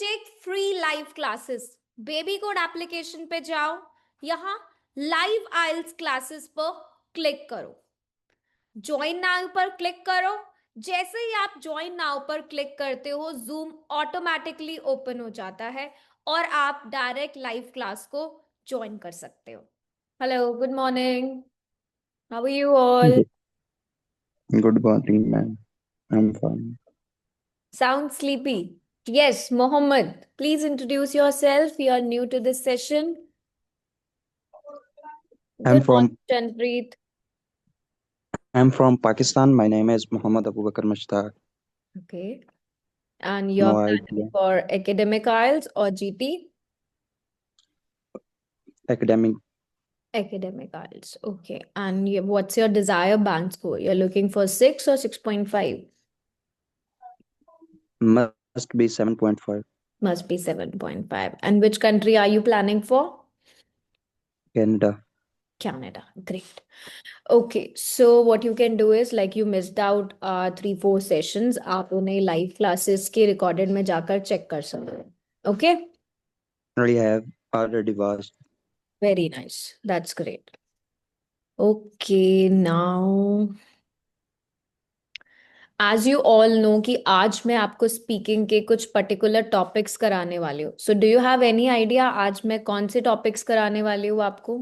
Take free live classes, baby code application पे जाओ, यहाँ लाइव आइल्स क्लासेस पर क्लिक करो, ज्वाइन नाउ पर क्लिक करो। जैसे ही आप ज्वाइन नाउ पर क्लिक करते हो, जूम ऑटोमेटिकली ओपन हो जाता है और आप डायरेक्ट लाइव क्लास को ज्वाइन कर सकते हो। Hello, good morning, how are you all? Good morning, ma'am. I'm fine. Sound sleepy? Yes, Mohammed, please introduce yourself. You are new to this session. I'm Good morning, from Chanpreet. I'm from Pakistan. My name is Muhammad Abu Bakr Mushtaq. Okay. And you're No planning idea. for academic IELTS or GT? Academic Academic IELTS. Okay. And what's your desired band score? You're looking for 6 or 6.5? must be 7.5. Must be 7.5. And which country are you planning for? Canada. Canada. Great. Okay, so what you can do is, like, you missed out 3-4 sessions, आप उन्हें live classes के recorded में जाकर check कर सकते हो. Okay, Already have already watched. very nice. That's great. Okay, now as you all know कि आज मैं आपको speaking के कुछ particular topics कराने वाली हूँ. So do you have any idea आज मैं कौन से topics कराने वाली हूँ आपको?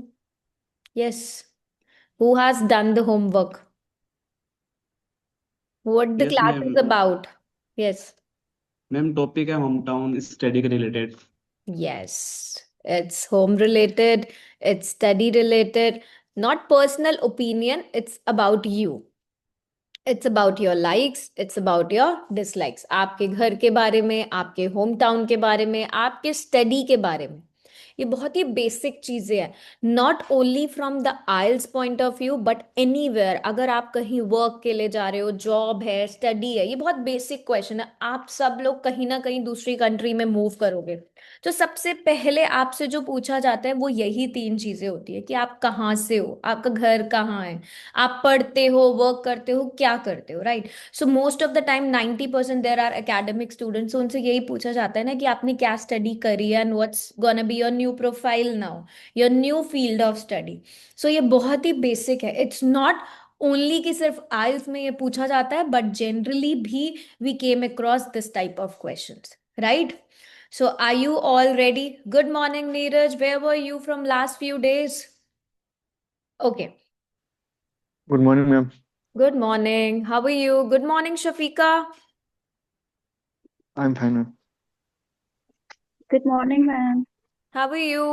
Yes. Who has done the homework? What the yes class ma'am. is about? Yes. Ma'am topic है होम टाउन स्टडी के related. Yes, it's home related, it's study related, not personal opinion, it's about you. It's about your likes, it's about your dislikes. आपके घर के बारे में, आपके home town के बारे में, आपके स्टडी के बारे में। ये बहुत ही बेसिक चीजें हैं, not only from the IELTS point of view but anywhere. अगर आप कहीं वर्क के लिए जा रहे हो, जॉब है, स्टडी है, ये बहुत बेसिक क्वेश्चन है। आप सब लोग कहीं ना कहीं दूसरी कंट्री में मूव करोगे, तो सबसे पहले आपसे जो पूछा जाता है वो यही 3 चीजें होती है कि आप कहाँ से हो, आपका घर कहाँ है, आप पढ़ते हो, वर्क करते हो, क्या करते हो, right? So most of the time 90% there are academic students, उनसे यही पूछा जाता है ना कि आपने क्या स्टडी करी है and what's gonna be your new profile now, your new field of study. So ये बहुत ही बेसिक है, इट्स नॉट ओनली कि सिर्फ आइल्स में ये पूछा जाता है, बट जनरली भी we came across this type of questions, right? So are you all ready? Good morning, Neeraj. Where were you from last few days? Okay. Good morning, ma'am. Good morning. How are you? Good morning, Shafika. I'm fine, ma'am. Good morning, ma'am. How are you?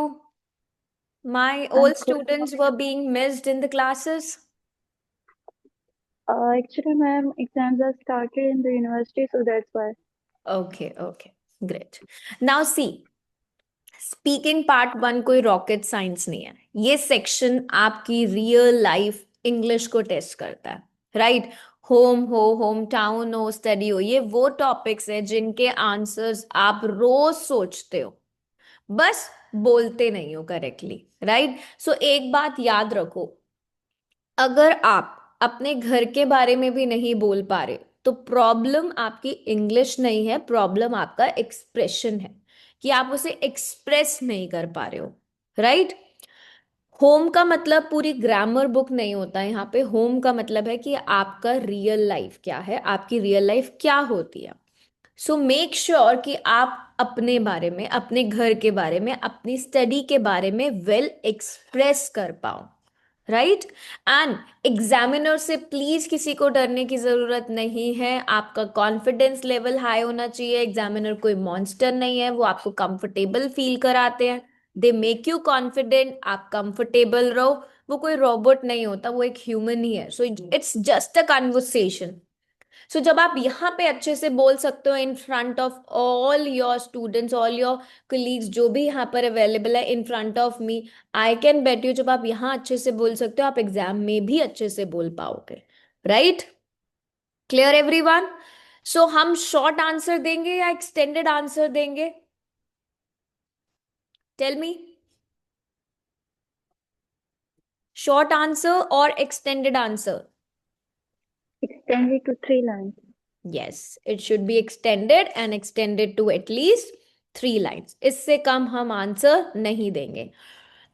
My I'm old good. students were being missed in the classes. Actually, ma'am, exams are started in the university, so that's why. Okay, okay. Great. Now see, speaking part 1 कोई rocket science नहीं है। ये section आपकी real life English को test करता है, right? Home हो, home town हो, स्टडी हो, ये वो टॉपिक्स है जिनके आंसर्स आप रोज सोचते हो, बस बोलते नहीं हो करेक्टली, राइट? सो एक बात याद रखो, अगर आप अपने घर के बारे में भी नहीं बोल पा रहे तो प्रॉब्लम आपकी इंग्लिश नहीं है, प्रॉब्लम आपका एक्सप्रेशन है कि आप उसे एक्सप्रेस नहीं कर पा रहे हो, राइट? होम का मतलब पूरी ग्रामर बुक नहीं होता है यहाँ पे। होम का मतलब है कि आपका रियल लाइफ क्या है, आपकी रियल लाइफ क्या होती है। सो मेक श्योर कि आप अपने बारे में, अपने घर के बारे में, अपनी स्टडी के बारे में वेल एक्सप्रेस कर पाओ, राइट? एंड एग्जामिनर से प्लीज किसी को डरने की जरूरत नहीं है, आपका कॉन्फिडेंस लेवल हाई होना चाहिए। एग्जामिनर कोई मॉन्स्टर नहीं है, वो आपको कंफर्टेबल फील कराते हैं, दे मेक यू कॉन्फिडेंट, आप कंफर्टेबल रहो। वो कोई रोबोट नहीं होता, वो एक ह्यूमन ही है। So it's just a conversation. So जब आप यहाँ पे अच्छे से बोल सकते हो in front of all your students, all your colleagues, जो भी यहाँ पर अवेलेबल है in front of me, I can bet you, जब आप यहाँ अच्छे से बोल सकते हो, आप एग्जाम में भी अच्छे से बोल पाओगे, राइट? Clear everyone? सो हम शॉर्ट आंसर देंगे या एक्सटेंडेड आंसर देंगे? टेल मी, शॉर्ट आंसर और extended answer? Extend it to 3 lines. Yes, it should be extended and extended to at least 3 lines, इससे कम हम आंसर नहीं देंगे.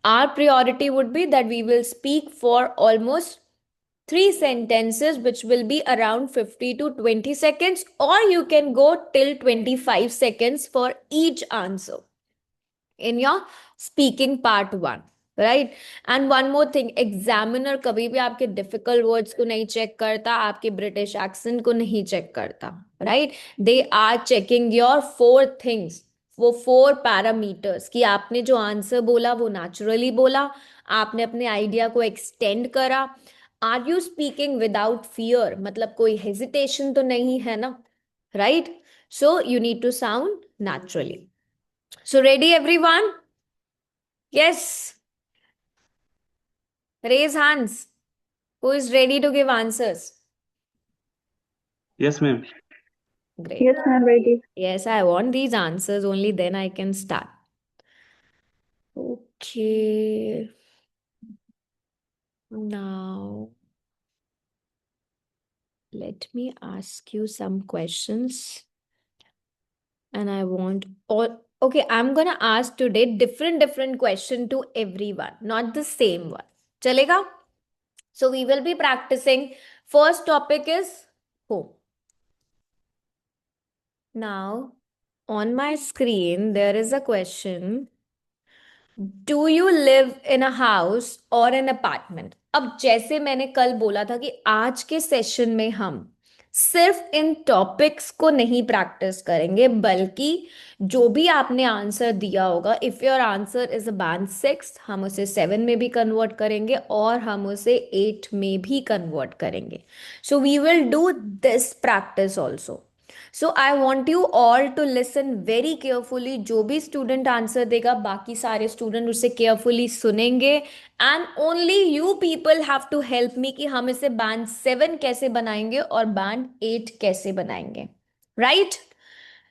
Our priority would be that we will speak for almost 3 sentences, which will be around 50 to 20 seconds, or you can go till 25 seconds for each answer in your speaking part 1. Right? And one more thing, examiner कभी भी आपके difficult words को नहीं check करता, आपके British accent को नहीं check करता. Right? They are checking your 4 things, वो 4 पैरामीटर्स, कि आपने जो आंसर बोला वो नेचुरली बोला, आपने अपने आइडिया को एक्सटेंड करा, are you speaking without fear, मतलब कोई हेजिटेशन तो नहीं है ना. Right? So you need to sound naturally. So ready everyone? Yes, raise hands. Who is ready to give answers? Yes, ma'am. Great. Yes, ma'am, ready. Yes, I want these answers, only then I can start. Okay. Now, let me ask you some questions. And I want all. Okay, I'm gonna ask today different question to everyone, not the same one. Chalega? So we will be practicing. First topic is home. Now, on my screen, there is a question. Do you live in a house or an apartment? अब जैसे मैंने कल बोला था कि आज के session में हम सिर्फ इन टॉपिक्स को नहीं प्रैक्टिस करेंगे, बल्कि जो भी आपने आंसर दिया होगा, if your answer is a band 6, हम उसे 7 में भी कन्वर्ट करेंगे और हम उसे 8 में भी कन्वर्ट करेंगे. So we will do this practice also. So I want you all to listen very carefully. जो भी स्टूडेंट आंसर देगा, बाकी सारे स्टूडेंट उसे केयरफुली सुनेंगे, and only you people have to help me कि हम इसे बैंड 7 कैसे बनाएंगे और बैंड 8 कैसे बनाएंगे. Right?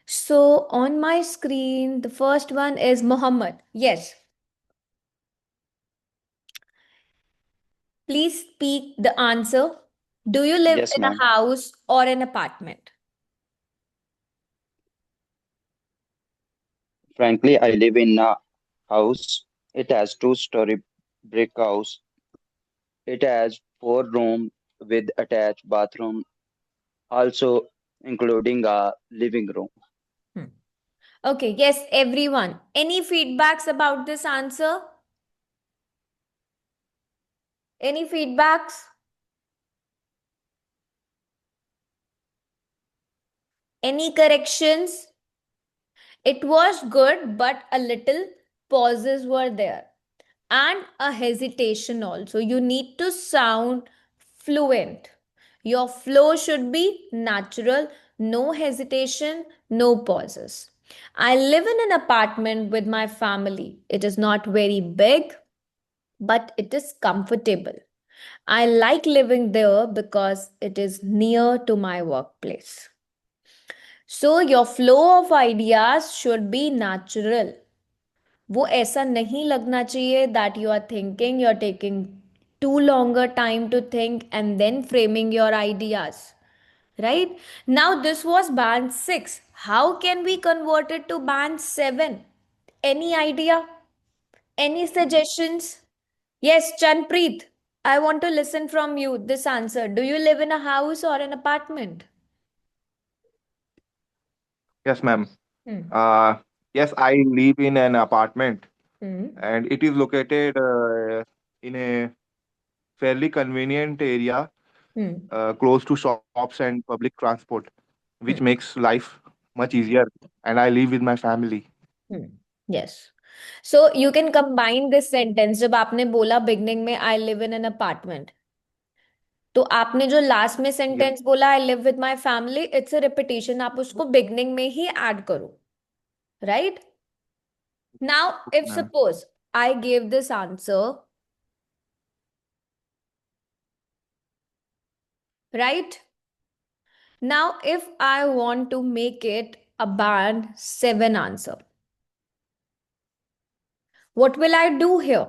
So on my screen the first one is Mohammed. Yes, please speak the answer. Do you live Yes, in a ma'am. House or an apartment? Frankly, I live in a house. It has two-story brick house. It has 4 rooms with attached bathroom, also including a living room. Okay, yes, everyone. Any feedbacks about this answer? Any feedbacks? Any corrections? It was good, but a little pauses were there and a hesitation also. You need to sound fluent. Your flow should be natural, no hesitation, no pauses. I live in an apartment with my family. It is not very big, but it is comfortable. I like living there because it is near to my workplace. So your flow of ideas should be natural. वो ऐसा नहीं लगना चाहिए that you are thinking, you're taking too longer time to think and then framing your ideas. Right? Now this was band 6. How can we convert it to band 7? Any idea? Any suggestions? Yes, Chanpreet, I want to listen from you this answer. Do you live in a house or an apartment? Yes, ma'am. Hmm. Yes, I live in an apartment Hmm. and it is located in a fairly convenient area Hmm. close to shops and public transport, which Hmm. makes life much easier. And I live with my family. Hmm. Yes. So you can combine this sentence. जब आपने बोला beginning में I live in an apartment, तो आपने जो last में Yes, sentence बोला I live with my family, it's a repetition. आप उसको बिगनिंग में ही ऐड करो. Right? Now if ma'am. Suppose I give this answer, right? Now if I want to make it a band 7 answer, what will I do here?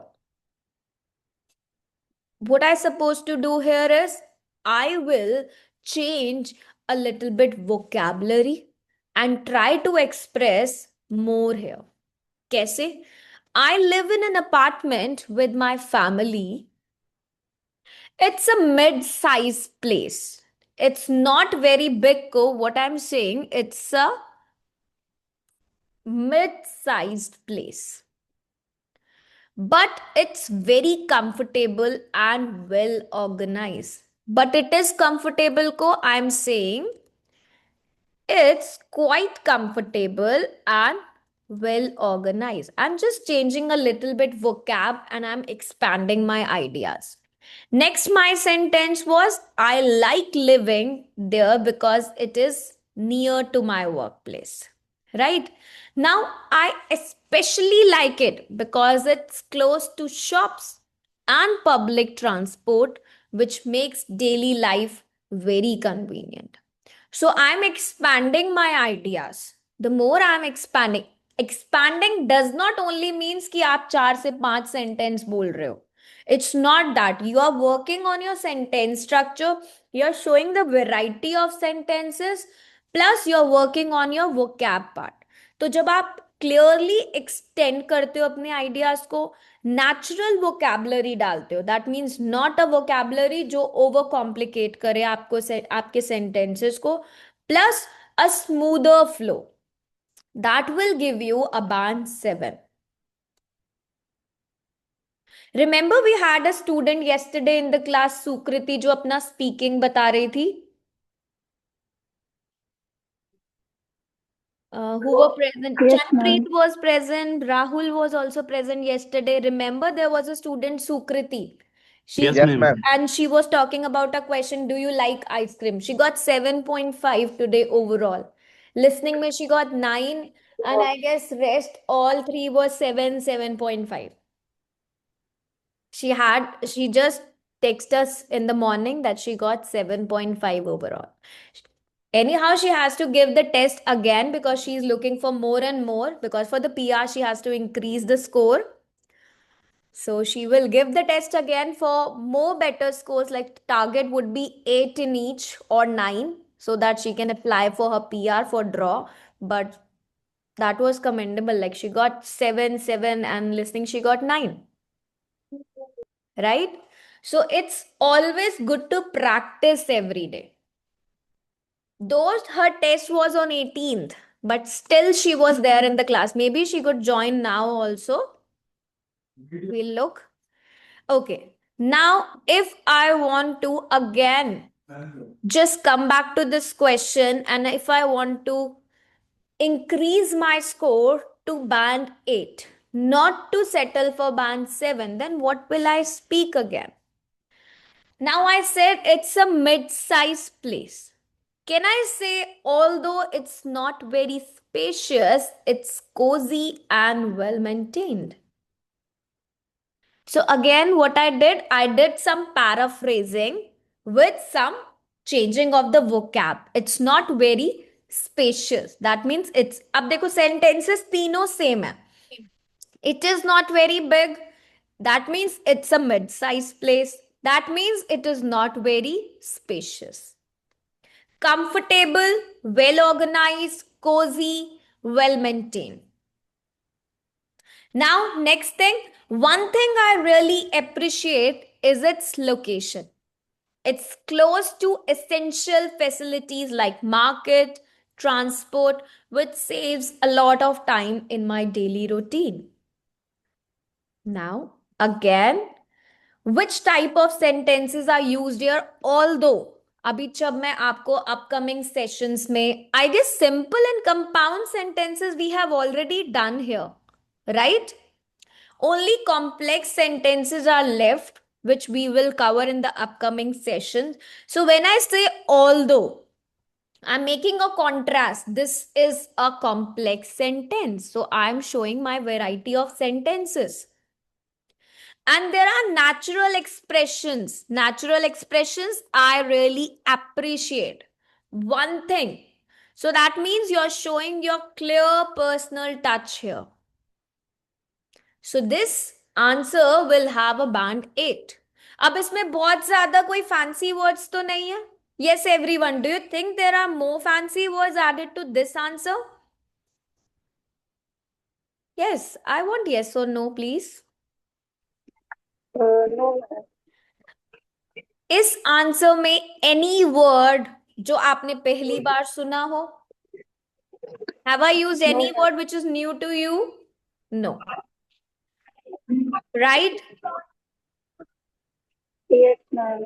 What I supposed to do here is I will change a little bit vocabulary and try to express more here. कैसे? I live in an apartment with my family. It's a mid-sized place. It's not very big, ko. What I'm saying, it's a mid-sized place. But it's very comfortable and well organized. But it is comfortable, ko. I'm saying it's quite comfortable and well organized. I'm just changing a little bit vocab and I'm expanding my ideas. Next, my sentence was I like living there because it is near to my workplace. Right? Now, I especially like it because it's close to shops and public transport, which makes daily life very convenient. So I'm expanding my ideas. The more I'm expanding does not only means कि आप 4 से 5 sentence बोल रहे हो. It's not that. You are working on your sentence structure. You're showing the variety of sentences. Plus you're working on your vocab part. तो जब आप clearly extend करते हो अपने आइडियाज को, नेचुरल वोकैबुलरी डालते हो, that means not a vocabulary जो ओवर कॉम्प्लिकेट करे आपको आपके सेंटेंसेस को, plus a smoother flow, that will give you a band 7. Remember we had a student yesterday in the class, Sukriti, जो अपना स्पीकिंग बता रही थी, who were present. Yes, Chanpreet ma'am. was present. Rahul was also present yesterday. Remember, there was a student, Sukriti. She Yes, Yes, ma'am. ma'am. and she was talking about a question, do you like ice cream? She got 7.5 today overall. Listening me, she got 9, and I guess rest all three was 7, 7.5. She just texted us in the morning that she got 7.5 overall. Anyhow, she has to give the test again because she's looking for more and more, because for the PR, she has to increase the score. So she will give the test again for more better scores, like target would be 8 in each or 9, so that she can apply for her PR for draw. But that was commendable. Like she got 7, 7, and listening, she got 9. Right? So it's always good to practice every day. Though her test was on 18th, but still she was there in the class. Maybe she could join now also. We'll look. Okay. Now, if I want to again just come back to this question, and if I want to increase my score to band 8, not to settle for band 7, then what will I speak again? Now I said it's a mid-sized place. Can I say, although it's not very spacious, it's cozy and well maintained? So again, what I did some paraphrasing with some changing of the vocab. It's not very spacious. That means it's, अब देखो sentences तीनों same है. It is not very big. That means it's a mid-sized place. That means it is not very spacious. Comfortable, well organized, cozy, well maintained. Now, next thing, one thing I really appreciate is its location. It's close to essential facilities like market, transport, which saves a lot of time in my daily routine. Now, again, which type of sentences are used here? Although, अभी जब मैं आपको upcoming sessions में, I guess simple and compound sentences we have already done here, right? Only complex sentences are left, which we will cover in the upcoming sessions. So when I say although, I'm making a contrast. This is a complex sentence. So I'm showing my variety of sentences. And there are natural expressions. Natural expressions I really appreciate. One thing. So that means you're showing your clear personal touch here. So this answer will have a band 8. अब इसमें बहुत ज्यादा कोई fancy words तो नहीं है? Yes, everyone. Do you think there are more fancy words added to this answer? Yes, I want yes or no, please. No, ma'am. इस answer में एनी वर्ड जो आपने पहली बार सुना हो? Have I used No, any ma'am. word which is new to you? No. Right? Yes, ma'am.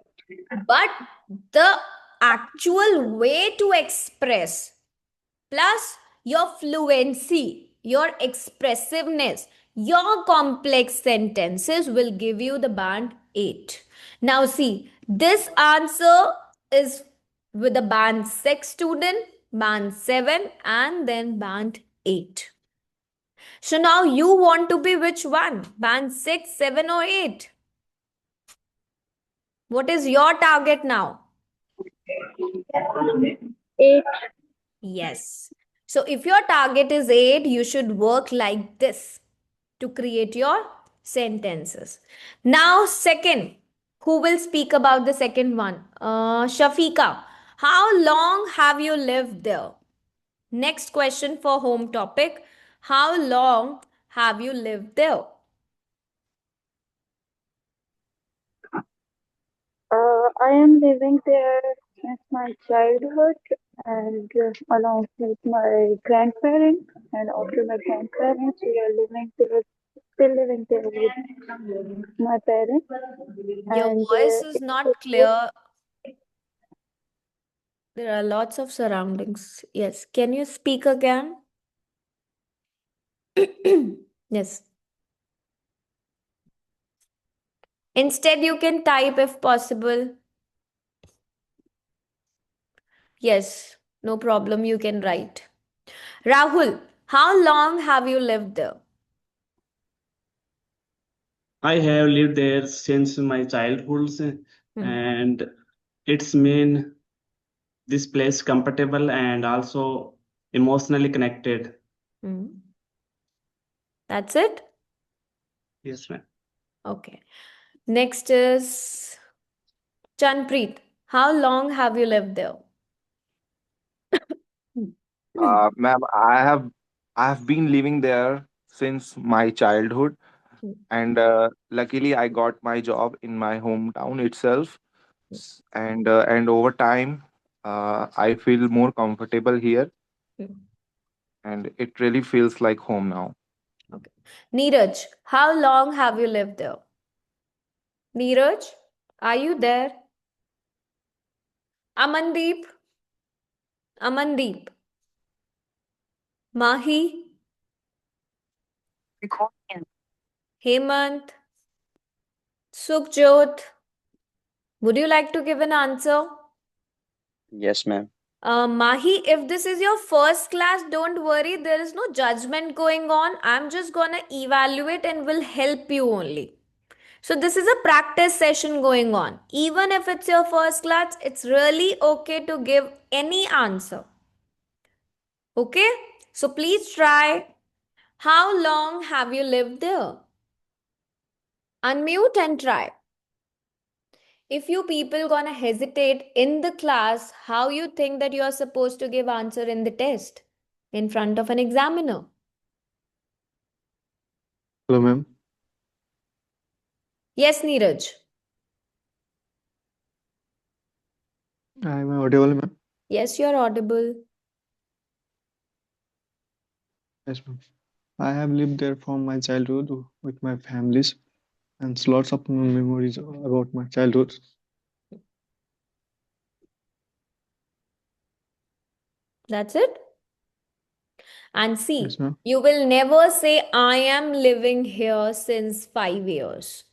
But the actual way to express plus your fluency, your expressiveness, your complex sentences will give you the band 8. Now, see, this answer is with the band 6 student, band 7, and then band 8. So now you want to be which one? Band 6, 7, or 8? What is your target now? 8. Yes. So if your target is 8, you should work like this to create your sentences. Now, second, who will speak about the second one? Shafika, how long have you lived there? Next question for home topic. How long have you lived there? I am living there since my childhood and along with my grandparents. And after my grandparents, we are living there, still living there with my parents. Your And voice is it's not a good, clear. There are lots of surroundings. Yes. Can you speak again? Yes. Instead, you can type if possible. Yes, no problem. You can write. Rahul, how long have you lived there? I have lived there since my childhood, and it's made this place comfortable and also emotionally connected. Hmm. That's it? Yes, ma'am. Okay. Next is Chanpreet. How long have you lived there? Ma'am, I have been living there since my childhood, and luckily I got my job in my hometown itself. And over time, I feel more comfortable here, and it really feels like home now. Okay. Neeraj, how long have you lived there? Neeraj, are you there? Amandeep? Amandeep? Mahi? Hemant? Sukhjot? Would you like to give an answer? Yes, ma'am. Mahi, if this is your first class, don't worry. There is no judgment going on. I'm just gonna evaluate and will help you only. So this is a practice session going on. Even if it's your first class, it's really okay to give any answer. Okay? So please try. How long have you lived there? Unmute and try. If you people gonna hesitate in the class, how you think that you are supposed to give answer in the test in front of an examiner? Hello, ma'am. Yes, Neeraj. Am I audible, ma'am? Yes, you're audible. Yes, ma'am. I have lived there from my childhood with my families and lots of memories about my childhood. That's it. And see, Yes, ma'am. you will never say, I am living here since 5 years.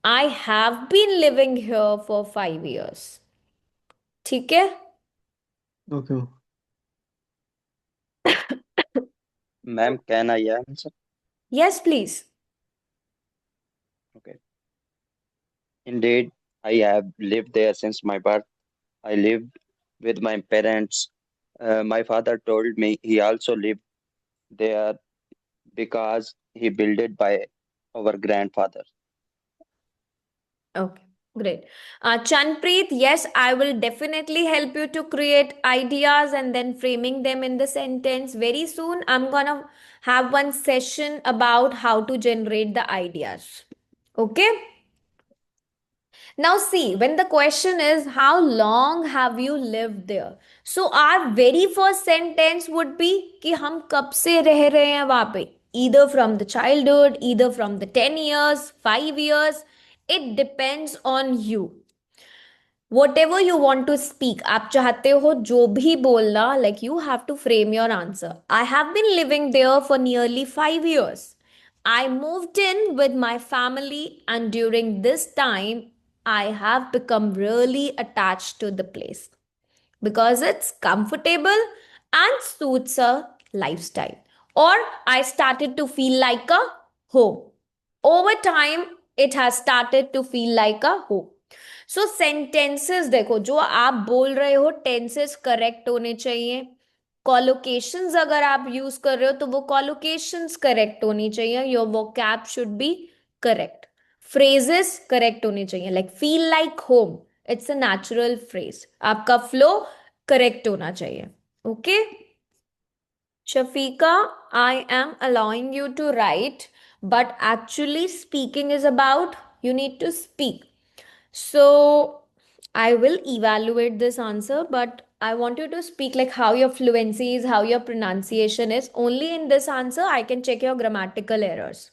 I have been living here for 5 years. ठीक है? Okay, ma'am. Ma'am, can I answer? Yes, please. Okay. Indeed, I have lived there since my birth. I lived with my parents. My father told me he also lived there because he built it by our grandfather. Okay, Great. Chanpreet, yes, I will definitely help you to create ideas and then framing them in the sentence. Very soon, I'm gonna have one session about how to generate the ideas. Okay? Now, see, when the question is, how long have you lived there? So, our very first sentence would be कि हम कब से रह रहे हैं वहाँ पे? Either from the childhood, either from the 10 years, 5 years. It depends on you. Whatever you want to speak, आप चाहते हो जो भी बोलना, like you have to frame your answer. I have been living there for nearly 5 years. I moved in with my family, and during this time, I have become really attached to the place because it's comfortable and suits a lifestyle. Or I started to feel like a home. Over time, it has started to feel like a home. So sentences देखो, जो आप बोल रहे हो tenses correct होने चाहिए. कॉलोकेशंस अगर आप यूज कर रहे हो तो वो कॉलोकेशंस करेक्ट होनी चाहिए. Your vocab should be correct. Phrases correct होने चाहिए. Like feel like home, it's a natural phrase. आपका फ्लो करेक्ट होना चाहिए. Okay Shafika, I am allowing you to write, but actually speaking is about you need to speak. So I will evaluate this answer, but I want you to speak like how your fluency is, how your pronunciation is. Only in this answer, I can check your grammatical errors.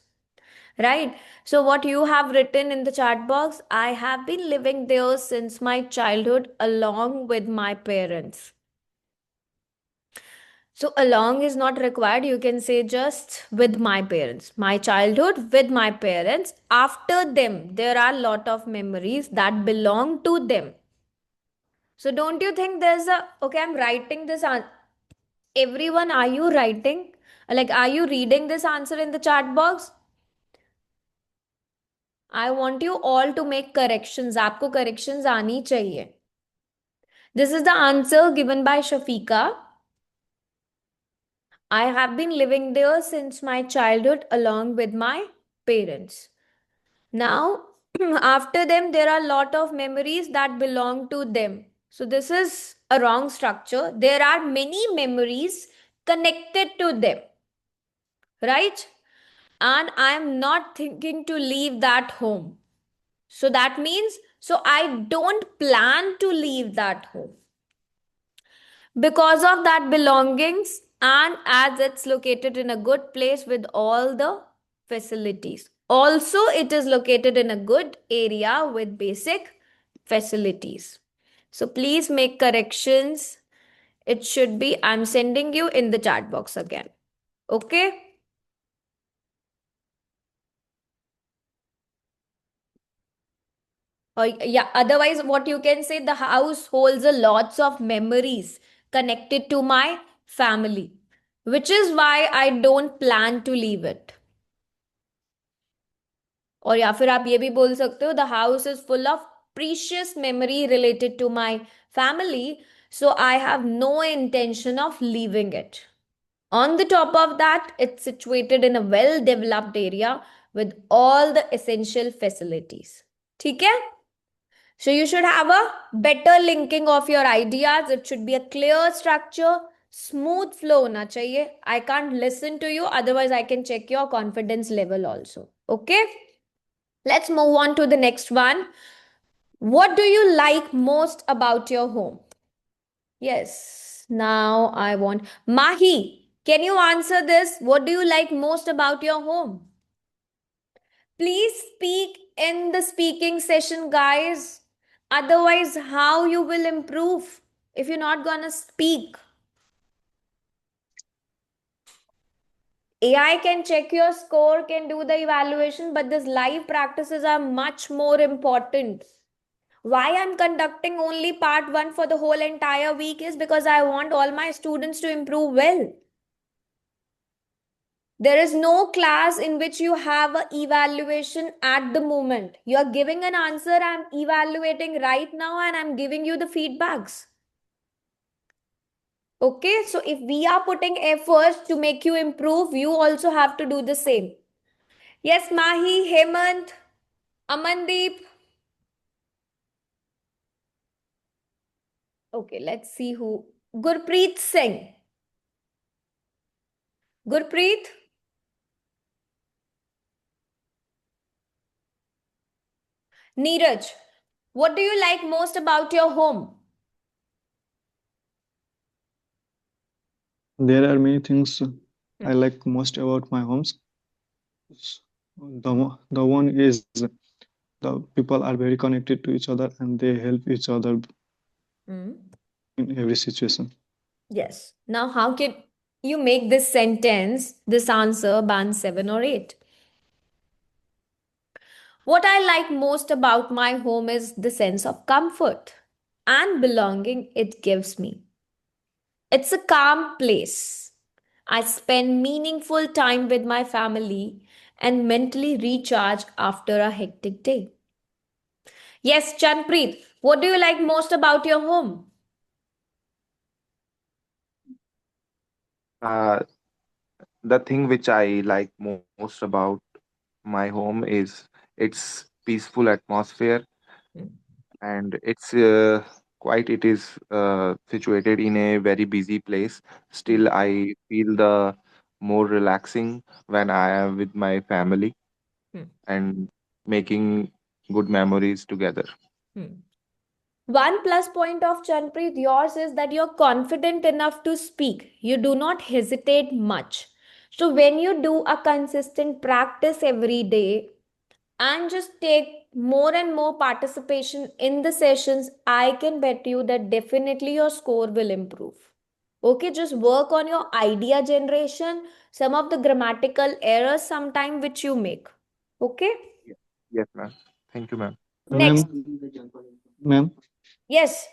Right? So, what you have written in the chat box, I have been living there since my childhood along with my parents. So, along is not required. You can say just with my parents. My childhood with my parents. After them, there are a lot of memories that belong to them. So, don't you think there's a, okay, I'm writing this on. Everyone, are you writing? Like, are you reading this answer in the chat box? I want you all to make corrections. आपको corrections आनी चाहिए. This is the answer given by Shafika. I have been living there since my childhood along with my parents. Now, after them, there are a lot of memories that belong to them. So, this is a wrong structure. There are many memories connected to them, right? And I am not thinking to leave that home. So, that means, so I don't plan to leave that home because of that belongings, and as it's located in a good place with all the facilities. Also, it is located in a good area with basic facilities. So please make corrections. It should be, I'm sending you in the chat box again. Okay? Or yeah, otherwise, what you can say, the house holds a lots of memories connected to my family, which is why I don't plan to leave it. और या फिर आप ये भी बोल सकते हो, the house is full of precious memory related to my family, so I have no intention of leaving it. On the top of that, it's situated in a well developed area with all the essential facilities. ठीक है? So you should have a better linking of your ideas. It should be a clear structure, smooth flow होना चाहिए. I can't listen to you, otherwise I can check your confidence level also. Okay? Let's move on to the next one. What do you like most about your home? Yes, now I want Mahi. Can you answer this? What do you like most about your home? Please speak in the speaking session, guys. Otherwise, how you will improve if you're not gonna speak? AI can check your score, can do the evaluation, but these live practices are much more important. Why I'm conducting only part 1 for the whole entire week is because I want all my students to improve well. There is no class in which you have an evaluation at the moment. You are giving an answer, I'm evaluating right now, and I'm giving you the feedbacks. Okay, so if we are putting efforts to make you improve, you also have to do the same. Yes, Mahi, Hemant, Amandeep. Okay, let's see who. Gurpreet Singh. Gurpreet? Neeraj, what do you like most about your home? There are many things I Hmm. like most about my homes. The one is the people are very connected to each other and they help each other Hmm. in every situation. Yes. Now, how can you make this sentence, this answer, band 7 or 8? What I like most about my home is the sense of comfort and belonging it gives me. It's a calm place. I spend meaningful time with my family and mentally recharge after a hectic day. Yes, Chanpreet, what do you like most about your home? Uh, the thing which I like most about my home is its peaceful atmosphere, Hmm. and it is situated in a very busy place. Hmm. Still, I feel the more relaxing when I am with my family Hmm. and making good memories together. Hmm. One plus point of Chanpreet, yours is that you're confident enough to speak. You do not hesitate much. So when you do a consistent practice every day and just take more and more participation in the sessions, I can bet you that definitely your score will improve. Okay, just work on your idea generation, some of the grammatical errors sometime which you make. Okay, Ye- Yes, ma'am. Thank you, ma'am. Ma'am, next. ma'am, Yes.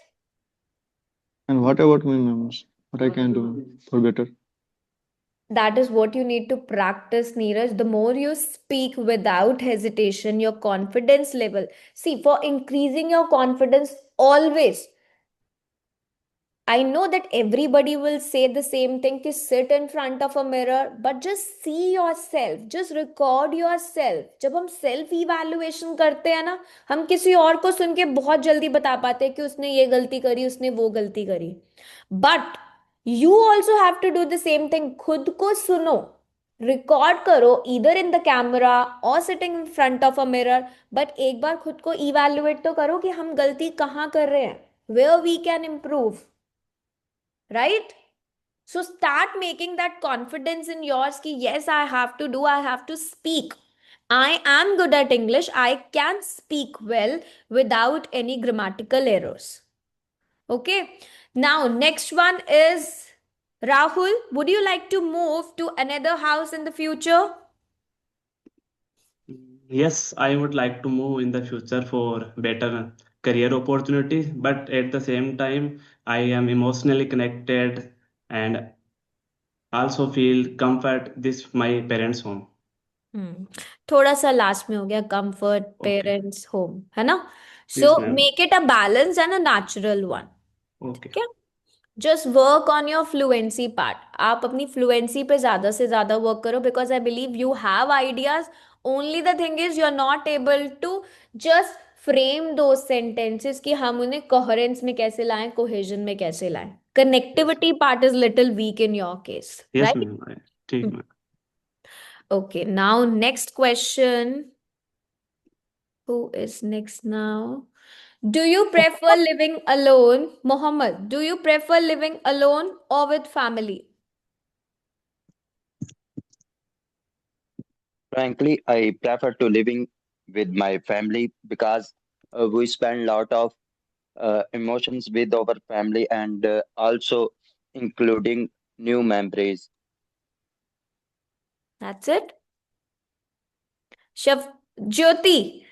and what about me, ma'am? What I can do for better? That is what you need to practice, Neeraj. The more you speak without hesitation, your confidence level. See, for increasing your confidence, always. I know that everybody will say the same thing to sit in front of a mirror, but just see yourself, just record yourself. जब हम self evaluation करते हैं ना, हम किसी और को सुन के बहुत जल्दी बता पाते हैं कि उसने ये गलती करी, उसने वो गलती करी. But you also have to do the same thing. खुद को सुनो, रिकॉर्ड करो, इधर इन द कैमरा और sitting in front of a mirror. But एक बार खुद को इवैल्यूएट तो करो कि हम गलती कहाँ कर रहे हैं, where we can improve. Right? So start making that confidence in yours ki yes, I have to do, I have to speak. I am good at English. I can speak well without any grammatical errors. Okay. Now, next one is Rahul. Would you like to move to another house in the future? Yes, I would like to move in the future for better career opportunity, but at the same time, I am emotionally connected and also feel comfort this my parents' home. हम्म. थोड़ा सा last में हो गया comfort Okay. Parents home है ना. So Yes, ma'am. Make it a balance and a natural one. Okay. ठीक है. Just work on your fluency part. आप अपनी फ्लुएंसी पे ज्यादा से ज्यादा वर्क करो because I believe you have ideas. Only the thing is you are not able to just frame दो सेंटेंसेस कि हम उन्हें कोहेरेंस में कैसे लाएं, कोहेजन में कैसे लाएं. Yes. Connectivity part is little week in your case, Yes, right? ma'am. ठीक, ma'am. Okay, now next question. Who is next now? Do you prefer living alone, Mohammed? Do you prefer living alone or with family? Frankly, I prefer to living with my family because we spend a lot of emotions with our family and also including new memories. That's it. Shav Jyoti.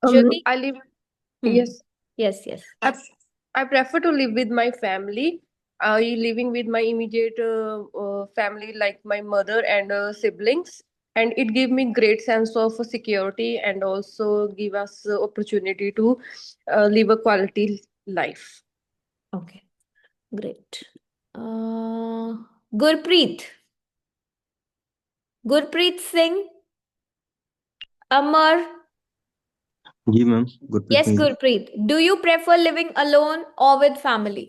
Jyoti. I live, Hmm. yes, Yes, yes. I, I prefer to live with my family. I living with my immediate family, like my mother and siblings, and it give me great sense of security and also give us opportunity to live a quality life. Okay, great. Uh, Gurpreet. Gurpreet Singh. Amar. जी ma'am, Gurpreet Yes, Singh ji. Gurpreet. Do you prefer living alone or with family?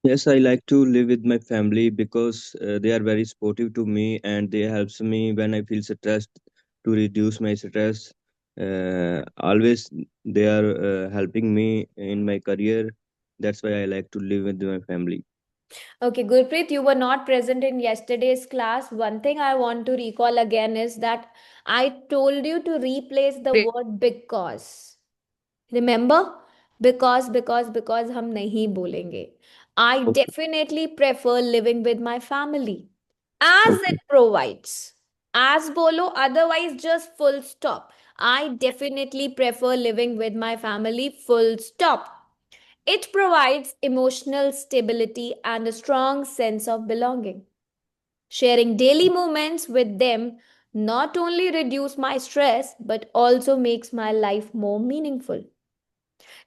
Yes, I like to live with my family because they are very supportive to me and they helps me when I feel stressed to reduce my stress. Always they are helping me in my career. That's why I like to live with my family. Okay, Gurpreet, you were not present in yesterday's class. One thing I want to recall again is that I told you to replace the word because. Remember? Because हम नहीं बोलेंगे. I Okay. definitely prefer living with my family as it Okay. provides. As bolo, otherwise just full stop. I definitely prefer living with my family, full stop. It provides emotional stability and a strong sense of belonging. Sharing daily moments with them not only reduce my stress but also makes my life more meaningful.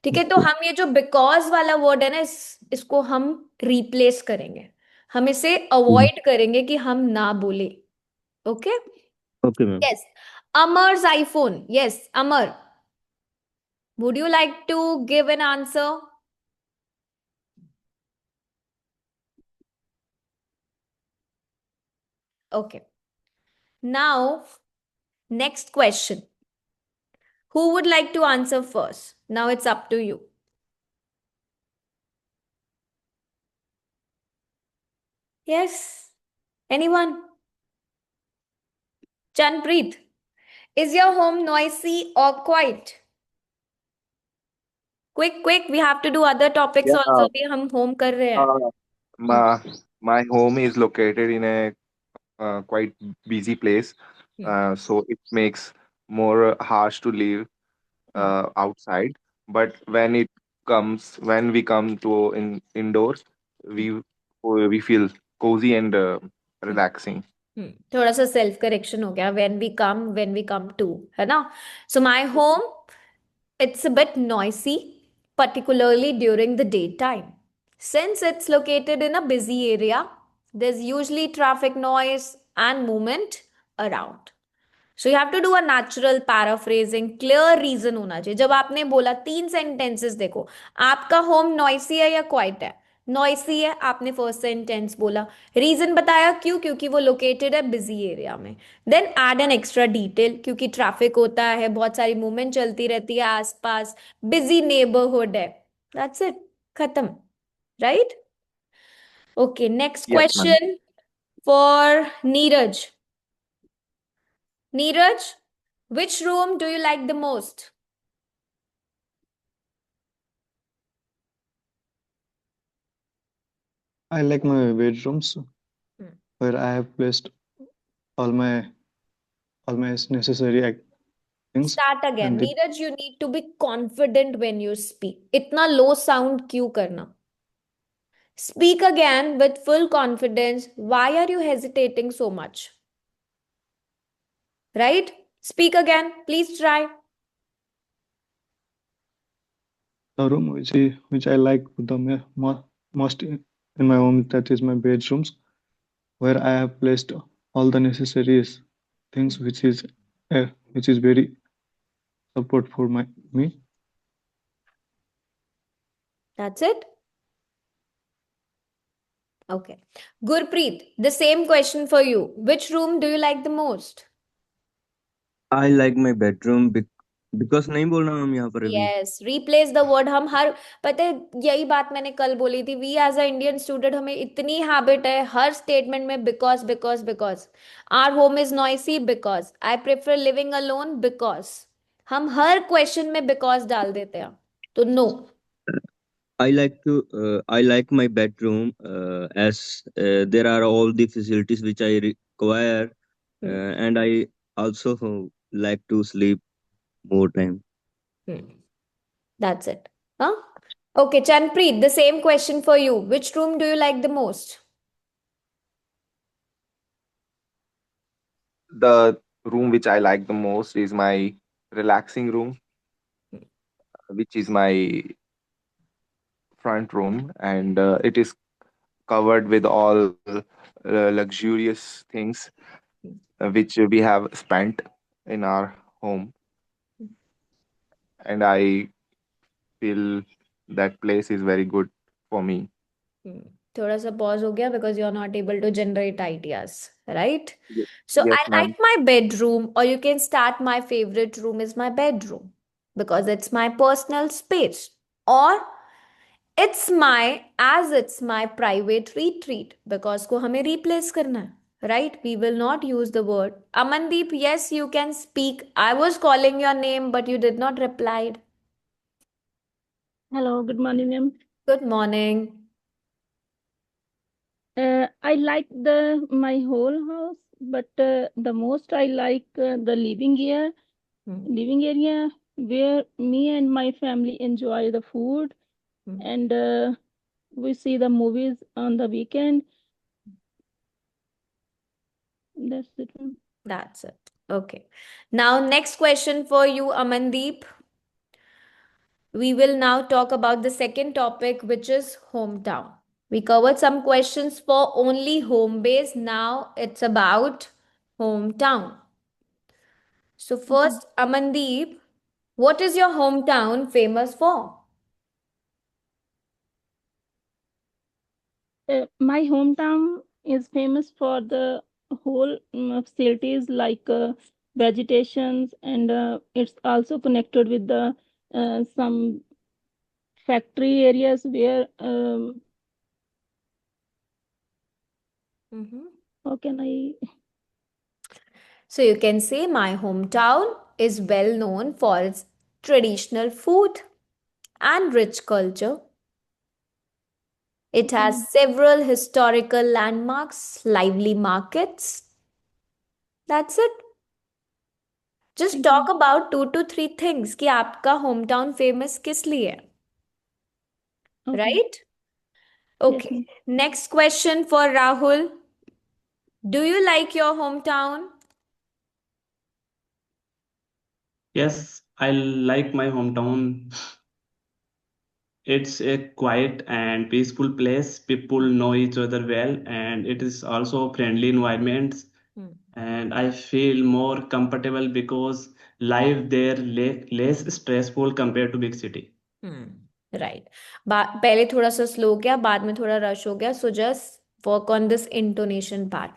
ठीक है, तो Okay. हम ये जो because वाला word है ना, इसको हम रिप्लेस करेंगे, हम इसे Mhm. अवॉइड करेंगे कि हम ना बोले. Okay. Okay, ma'am. Yes. Amar's iPhone. Yes, Amar, would you like to give an answer? Okay. Now, next question. Who would like to answer first? Now it's up to you. Yes? Anyone? Chanpreet, is your home noisy or quiet? Quick, quick, we have to do other topics Yeah, also. अभी हम home कर रहे हैं. uh, my home is located in a quite busy place, Hmm. so it makes more harsh to live Hmm. outside. But when we come to indoors, Hmm. we feel cozy and Hmm. relaxing. थोड़ा सा self correction हो गया. When we come to, है ना? So my home, it's a bit noisy, particularly during the daytime. Since it's located in a busy area, there's usually traffic noise and movement around. So you have to a natural paraphrasing. Clear reason होना चाहिए. जब आपने बोला, 3 sentences देखो, आपका home noisy है या quite है? नॉइसी है, आपने फर्स्ट सेंटेंस बोला. रीजन बताया क्यों? क्योंकि वो लोकेटेड है बिजी एरिया में. Then add an extra detail, क्योंकि ट्रैफिक होता है, बहुत सारी मूवमेंट चलती रहती है आसपास, बिजी नेबरहुड है. That's it. खत्म. Right? Okay, next Yes, ma'am. Question for Neeraj. Neeraj, which room do you like the most? I like my bedrooms Hmm. where I have placed all my necessary things Start again. and it, Neeraj, you need to be confident when you speak. इतना low sound क्यों करना? Speak again with full confidence. Why are you hesitating so much? Right? Speak again. Please try. the room which I like most in my home, that is my bedrooms where I have placed all the necessary things which is very support for me. That's it. Okay. Gurpreet, the same question for you. Which room do you like the most? I like my bedroom because नहीं बोलना ma'am यहाँ पर अभी. Yes, replace the word. हम हर, पता है, यही बात मैंने कल बोली थी. We as a Indian student, हमें इतनी हैबिट है हर स्टेटमेंट में because because because. Our home is noisy because. I prefer living alone because. हम हर क्वेश्चन में बिकॉज डाल देते हैं. तो no. I like my bedroom as there are all the facilities which I require, and I also like to sleep more time. That's it. हाँ. Okay, Chanpreet, the same question for you. Which room do you like the most? The room which I like the most is my relaxing room, which is my front room, and it is covered with all luxurious things which we have spent in our home. and I feel that place is very good for me. थोड़ा सा pause हो गया because you're not able to generate ideas, right? Ye- So I Yes, like ma'am. my bedroom, or you can start my favorite room is my bedroom because it's my personal space, or it's my private retreat because को हमें replace करना है, right? We will not use the word. Amandeep, yes, you can speak. I was calling your name, but you did not reply. Hello, good morning, ma'am. Good morning. I like my whole house, but the most I like the living area where me and my family enjoy the food and we see the movies on the weekend. That's it, ma'am. That's it. Okay. Now, next question for you, Amandeep. We will now talk about the second topic, which is hometown. We covered some questions for only home base. Now it's about hometown. So, first, Amandeep, what is your hometown famous for? My hometown is famous for the whole facilities like vegetations, and it's also connected with the some factory areas where how can I So, you can say my hometown is well known for its traditional food and rich culture. It has several historical landmarks, lively markets. That's it. Just thank talk you. about 2 to 3 things कि आपका hometown famous किस लिए है, Okay. right? Yes, Okay. ma'am. Next question for Rahul. Do you like your hometown? Yes, I like my hometown. It's a quiet and peaceful place. People know each other well, and it is also friendly environments. And I feel more comfortable because life there less stressful compared to big city. Right पहले थोड़ा सा slow गया, बाद में थोड़ा rush हो गया, so just work on this intonation part.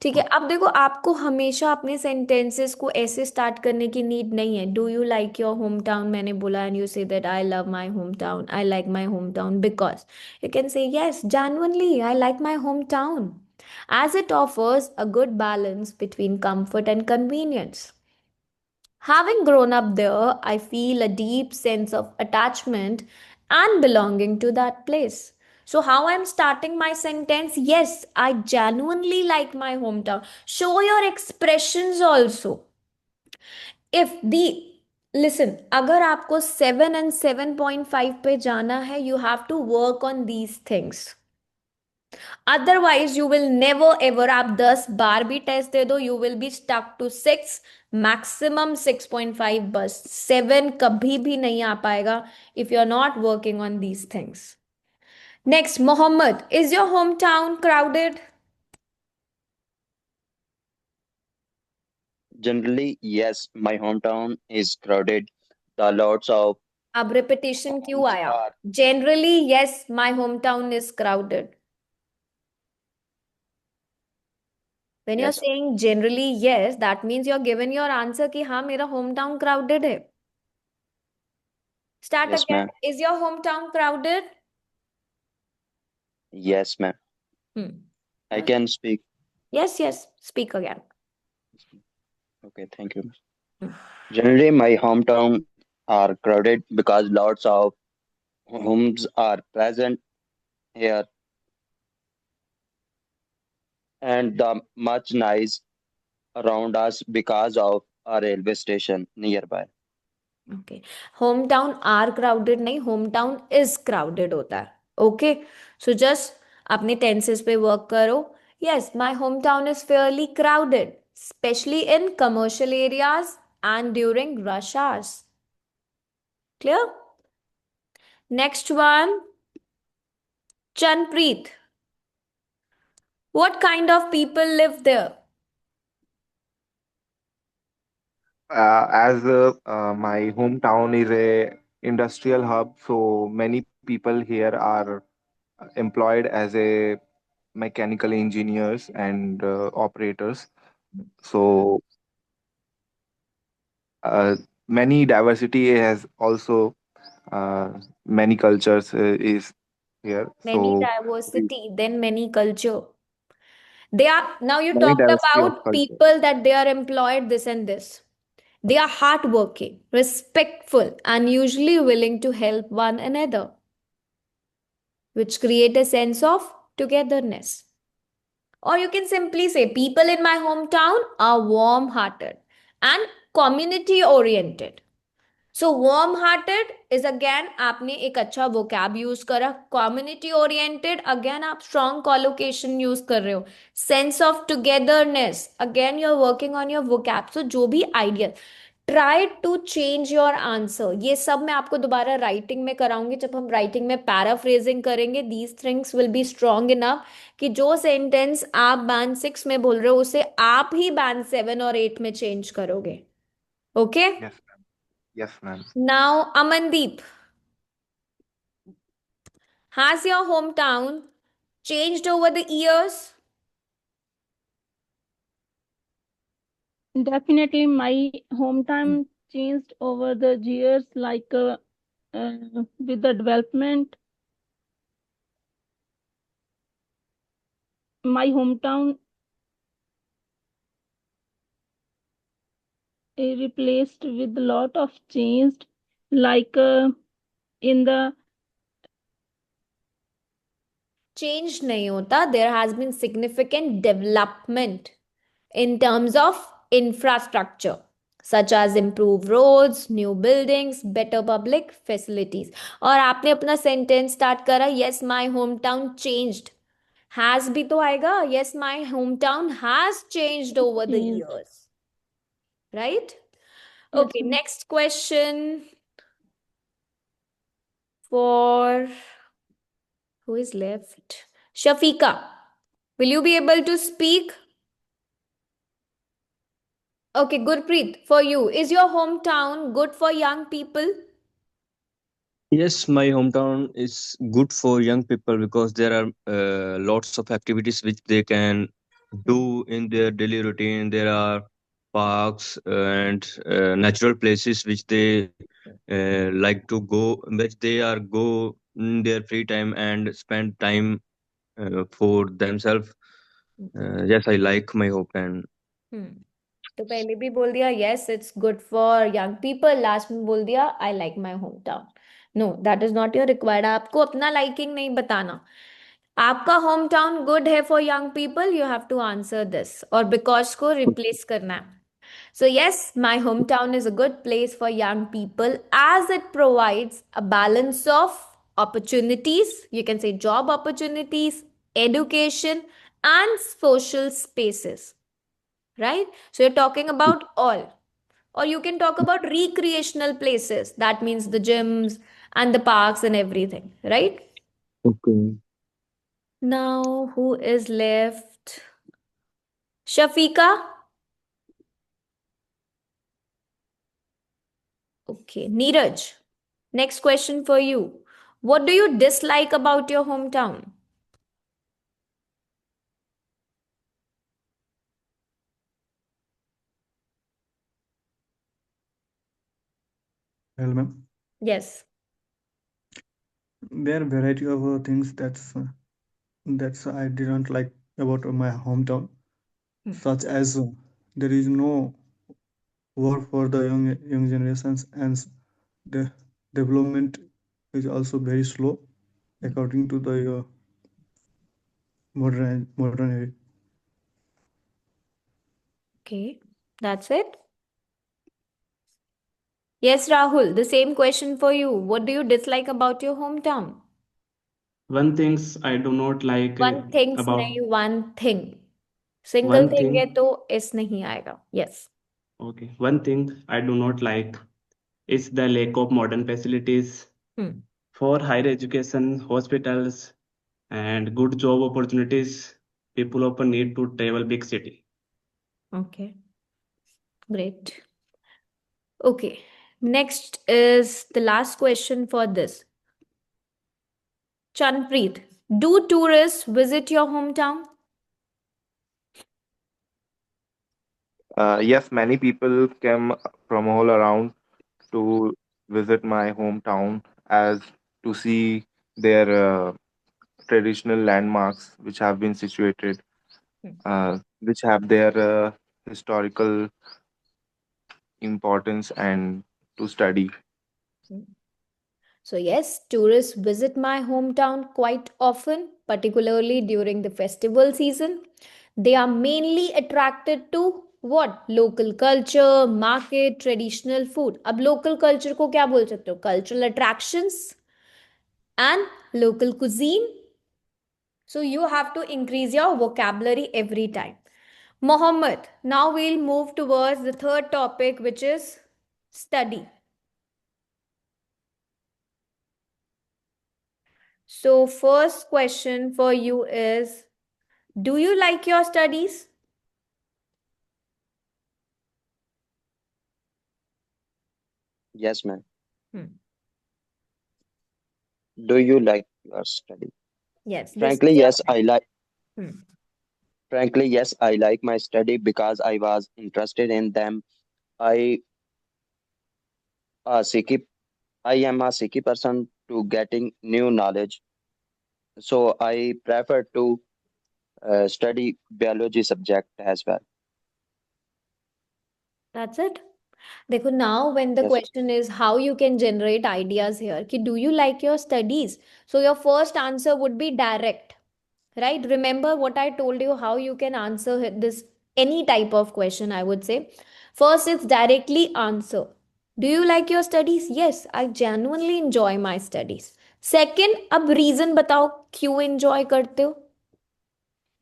ठीक है, अब देखो आपको हमेशा अपने सेंटेंसेस को ऐसे स्टार्ट करने की नीड नहीं है. Do you like your home town मैंने बोला and you say that I love my home town, I like my home town, because you can say yes genuinely I like my home town as it offers a good balance between comfort and convenience. Having grown up there, I feel a deep sense of attachment and belonging to that place. So, how I'm starting my sentence? Yes, I genuinely like my hometown. Show your expressions also. If the listen, अगर आपको 7 and 7.5 पे जाना है, you have to work on these things. Otherwise you will never ever, आप 10 बार भी test दे दो, you will be stuck to 6, maximum 6.5, बस 7 कभी भी नहीं आ पाएगा if you are not working on these things. Next, Mohammed, is your home town crowded? Generally, yes, my hometown is crowded. The lots of अब रिपीटेशन क्यों homes आया? are generally yes my home town is crowded. When you're yes, saying generally yes, that means you're given your answer कि हाँ मेरा hometown crowded है. Start yes, again. ma'am. Is your hometown crowded? Yes, ma'am. I can speak. Yes, speak again. Okay, thank you. Generally, my hometown are crowded because lots of homes are present here and the much noise around us because of a railway station nearby. Okay. Hometown are crowded नहीं, hometown is crowded होता है. Okay. So just अपने tenses पे work करो. Yes, my hometown is fairly crowded, especially in commercial areas and during rush hours. Clear? Next one, Chanpreet. What kind of people live there? as my hometown is a industrial hub, so many people here are employed as a mechanical engineers and operators. So many diversity has also many cultures is here. Many So we- diversity, then many culture. They are, now you many talked diversity of about culture. people that they are employed this and this. They are hardworking, respectful, and usually willing to help one another, which create a sense of togetherness. Or you can simply say, people in my hometown are warm hearted and community oriented. So warm hearted is again आपने एक अच्छा vocab use करा. Community oriented again आप strong collocation use कर रहे हो. Sense of togetherness again you are working on your vocab. So जो भी idea, try to change your answer. ये सब मैं आपको दोबारा राइटिंग में कराऊंगी. जब हम राइटिंग में पैराफ्रेजिंग करेंगे, these things will be strong enough कि जो सेंटेंस आप बैंड 6 में बोल रहे हो उसे आप ही बैंड 7 और 8 में चेंज करोगे. Okay. Yes, ma'am. Yes, ma'am. Now, Amandeep, has your hometown changed over the years? Definitely, my hometown changed over the years, like with the development. My hometown is replaced with a lot of changed, like in the Changed nahi hota. There has been significant development in terms of infrastructure, such as improved roads, new buildings, better public facilities. और आपने अपना sentence start करा, yes, my hometown changed. Has भी तो आएगा. Yes, my hometown has changed over the changed. years. Right? Yes, Okay, ma'am. next question for who is left? Shafika, will you be able to speak? Okay, Gurpreet, for you, is your hometown good for young people? Yes, my hometown is good for young people because there are lots of activities which they can do in their daily routine. There are parks and natural places which they like to go, which they are go in their free time and spend time for themselves. Yes, I like my hometown. तो पहले भी बोल दिया yes, it's good for young people. Last में बोल दिया I like my hometown. No, that is not your required. आपको अपना liking नहीं बताना. आपका hometown good है for young people. You have to answer this. और because को replace करना है. So yes, my hometown is a good place for young people as it provides a balance of opportunities. You can say job opportunities, education, and social spaces. Right? So you're talking about all. Or you can talk about recreational places. That means the gyms and the parks and everything. Right? Okay. Now, who is left? Shafika? Okay. Neeraj. Next question for you. What do you dislike about your hometown? Well, ma'am, Yes. there are variety of things that's I didn't like about my hometown, such as there is no work for the young generations, and the development is also very slow according to the modern area. Okay. That's it. Yes, Rahul, the same question for you. What do you dislike about your hometown? One things I do not like One things about नहीं, one thing. Single one thing है thing. तो इस नहीं आएगा. Yes. Okay, one thing I do not like is the lack of modern facilities for higher education, hospitals, and good job opportunities. People often need to travel big city. Okay. Great. Okay. Next is the last question for this. Chanpreet, do tourists visit your hometown? Yes, many people came from all around to visit my hometown as to see their traditional landmarks which have been situated, Hmm. which have their historical importance and to study. Hmm. So, yes, tourists visit my hometown quite often, particularly during the festival season. They are mainly attracted to what? Local culture, market, traditional food. अब local culture को क्या बोल सकते हो? Cultural attractions and local cuisine. So you have to increase your vocabulary every time. Mohammed, now we'll move towards the third topic, which is study. So, first question for you is, do you like your studies? Yes, ma'am. Hmm. Do you like your study? Yes, this Frankly, is your yes, I like. Hmm. Frankly, yes, I like my study because I was interested in them. I a seeky, I am a seeky person to getting new knowledge. So I prefer to study biology subject as well. That's it. देखो, now when the Yes. question is how you can generate ideas here, कि do you like your studies? So your first answer would be direct, right? Remember what I told you, how you can answer this any type of question, I would say. First, it's directly answer. Do you like your studies? Yes, I genuinely enjoy my studies. Second, अब reason बताओ क्यों enjoy करते हो?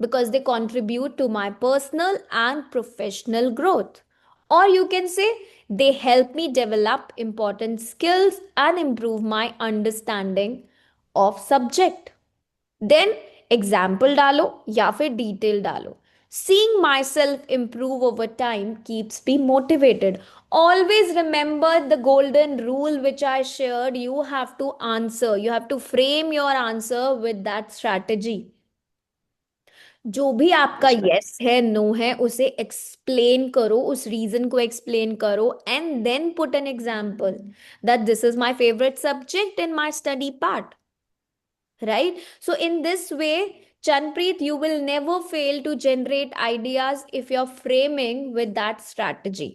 Because they contribute to my personal and professional growth. Or you can say they help me develop important skills and improve my understanding of subject. Then example डालो या फिर detail डालो. Seeing myself improve over time keeps me motivated. Always remember the golden rule which I shared. You have to answer. You have to frame your answer with that strategy. जो भी आपका Yes, ma'am. yes है no है उसे explain करो, उस reason को explain करो and then put an example that this is my favourite subject in my study part, right? So in this way, Chanpreet, you will never fail to generate ideas if you're framing with that strategy.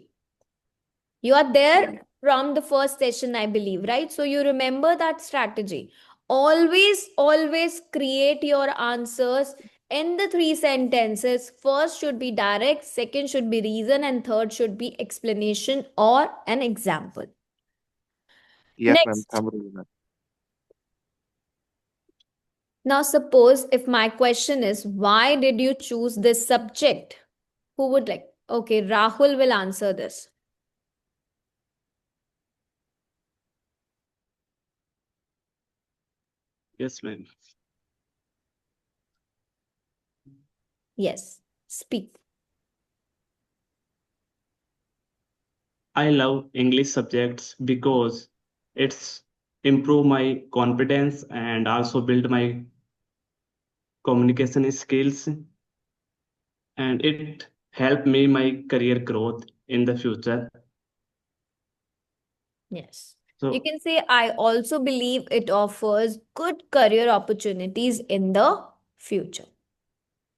You are there from the first session, I believe, right? So you remember that strategy. Always create your answers in the three sentences. First should be direct, second should be reason, and third should be explanation or an example. Yes, ma'am. Next. Thamru. Now, suppose if my question is, why did you choose this subject? Who would like? Okay, Rahul will answer this. Yes, ma'am. Yes, speak. I love English subjects because it's improve my confidence and also build my communication skills, and it help me my career growth in the future. Yes. So You can say, I also believe it offers good career opportunities in the future,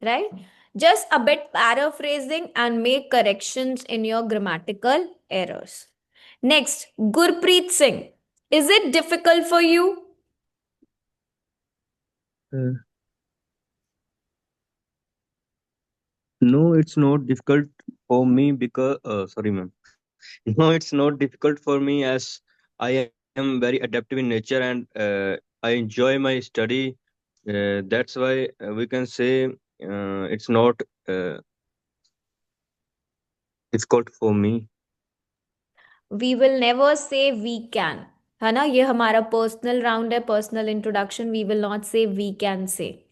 right? Just a bit paraphrasing and make corrections in your grammatical errors. Next, Gurpreet Singh. Is it difficult for you? Uh, no, it's not difficult for me because, sorry, ma'am. No, it's not difficult for me as I am very adaptive in nature and I enjoy my study. That's why we can say it's not difficult for me. We will never say we can, है ना? ये हमारा personal round है, personal introduction. We will not say we can say.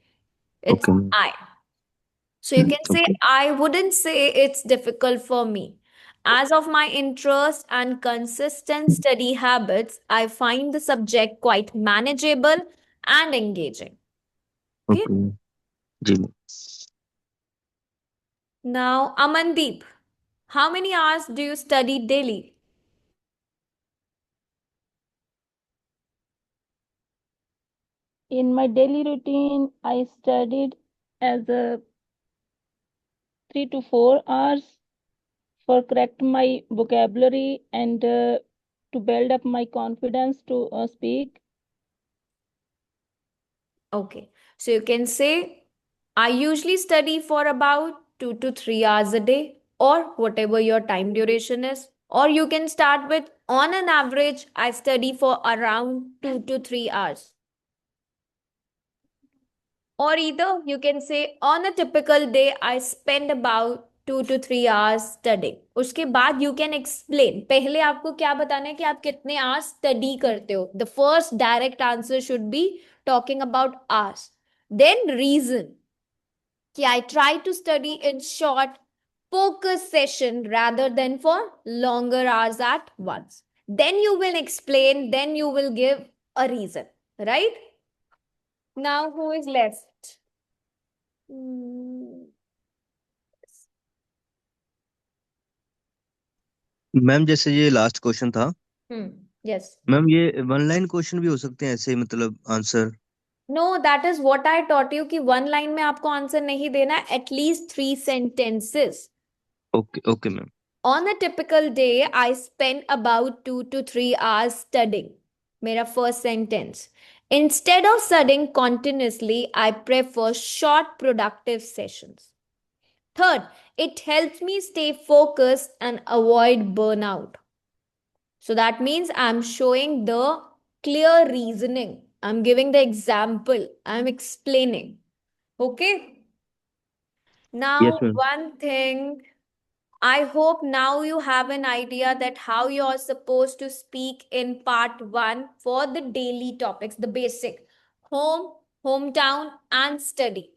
It's Okay, ma'am. I. So you can say, Okay. I wouldn't say it's difficult for me. As of my interest and consistent study habits, I find the subject quite manageable and engaging. Okay. Okay. जी ma'am. Now, Amandeep, how many hours do you study daily? In my daily routine, I studied as a 3 to 4 hours for correct my vocabulary and to build up my confidence to speak. Okay. So you can say, I usually study for about 2 to 3 hours a day, or whatever your time duration is. Or you can start with, on an average, I study for around 2 to 3 hours. Or either you can say, on a typical day, I spend about 2 to 3 hours studying. उसके बाद you can explain. पहले आपको क्या बताना है कि आप कितने hours study करते हो. The first direct answer should be talking about hours. Then reason. कि I try to study in short, focus session rather than for longer hours at once. Then you will explain, then you will give a reason, right? Now, who is left? Ma'am जैसे ये last question था, Yes. Ma'am ये 1 line question भी हो सकते हैं ऐसे, मतलब answer? No, that is what I taught you कि 1 line में आपको आंसर नहीं देना, at least 3 sentences. Okay okay ma'am. On a typical day, I spend about 2 to 3 hours studying. मेरा first sentence. Instead of studying continuously, I prefer short productive sessions. Third, it helps me stay focused and avoid burnout. So that means I'm showing the clear reasoning. I'm giving the example. I'm explaining. Okay. Now, yes ma'am. one thing, I hope now you have an idea that how you're supposed to speak in part 1 for the daily topics, the basic home, hometown, and study.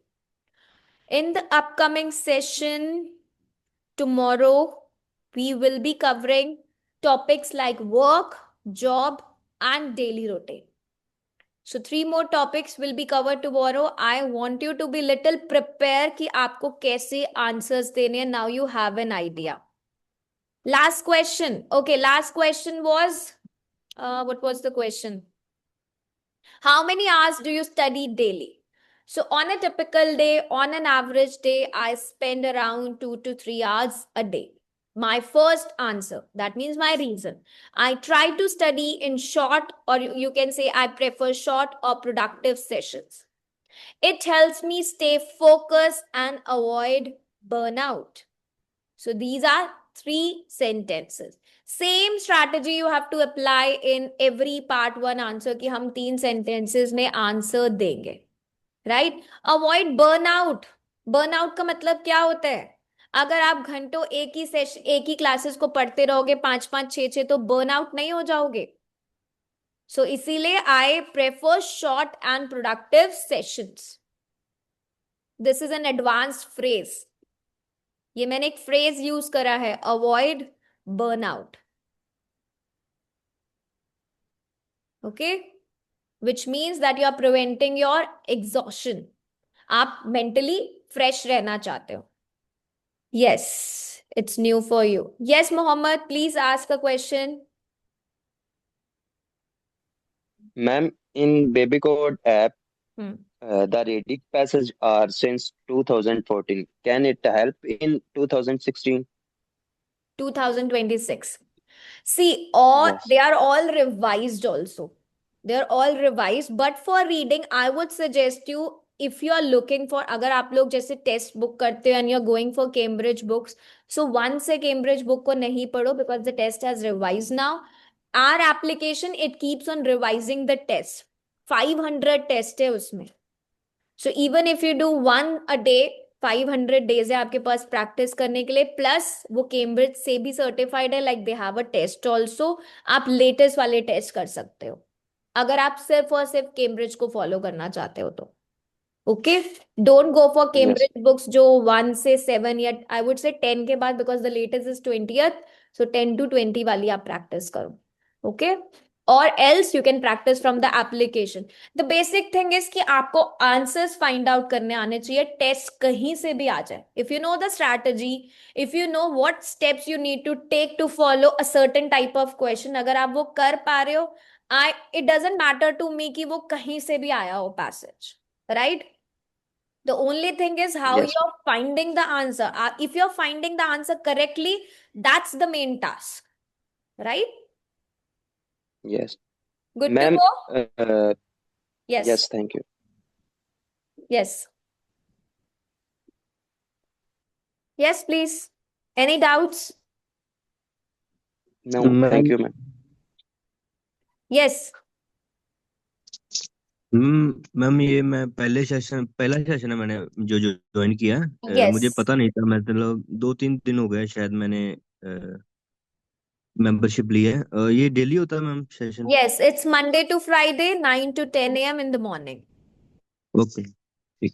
In the upcoming session tomorrow, we will be covering topics like work, job, and daily routine. So 3 more topics will be covered tomorrow. I want you to be little prepared कि आपको कैसे answers देने हैं. Now you have an idea. Last question. Okay, last question was, what was the question? How many hours do you study daily? So on a typical day, on an average day, I spend around 2 to 3 hours a day. My first answer, that means my reason. I try to study in short, or you can say I prefer short or productive sessions. It helps me stay focused and avoid burnout. So these are 3 sentences. Same strategy you have to apply in every part 1 answer कि हम 3 sentences में answer देंगे. Right? Avoid burnout. Burnout का मतलब क्या होता है? अगर आप घंटों एक ही क्लासेस को पढ़ते रहोगे 5-5, 6-6, तो burnout नहीं हो जाओगे. So इसीलिए I prefer short and productive sessions. This is an advanced phrase. ये मैंने एक phrase use करा है, avoid burnout. Okay? Which means that you are preventing your exhaustion. आप mentally fresh रहना चाहते हो. Yes, it's new for you. Yes, Mohammed, please ask a question. Ma'am, in Baby Code app, Hmm. the Reddit passage are since 2014. Can it help in 2016? 2026. See, Yes. they are all revised also. They're all revised, but for reading, I would suggest you, if you are looking for, अगर आप लोग जैसे test book करते हो and you're going for Cambridge books, so once से Cambridge book को नहीं पढ़ो because the test has revised now. Our application, it keeps on revising the test. 500 test है उसमें. So even if you do 1 a day, 500 days है आपके पास practice करने के लिए, प्लस वो केम्ब्रिज से भी सर्टिफाइड है, like they have a test also. आप लेटेस्ट वाले टेस्ट कर सकते हो अगर आप सिर्फ और सिर्फ केम्ब्रिज को फॉलो करना चाहते हो तो. Okay, don't go for Cambridge books जो 1 से 7 या आई वुड से 10 के बाद, because the latest is 20th. So 10 to 20 वाली आप प्रैक्टिस करो, ओके? और else you can practice from the application. The basic thing is कि आपको आंसर्स फाइंड आउट करने आने चाहिए, टेस्ट कहीं से भी आ जाए. If you know the strategy, if you know what steps you need to take to follow a certain type of question, अगर आप वो कर पा रहे हो, it doesn't matter to me कि वो कहीं से भी आया हो passage, right? The only thing is how Yes, you're finding the answer. If you're finding the answer correctly, that's the main task, right? yes. Good to Ma'am, go? yes, Yes, thank you. yes, yes, please. Any doubts? No, ma'am thank you, ma'am. Yes, ma'am ये मैं पहला session है मैंने जो जो join किया है। मुझे yes, पता नहीं था, मतलब 2-3 दिन हो गए शायद मैंने मेंबरशिप ली है। ये डेली होता है ma'am session? yes. It's Monday to Friday, 9 to 10 a.m. in the morning. Okay, ठीक।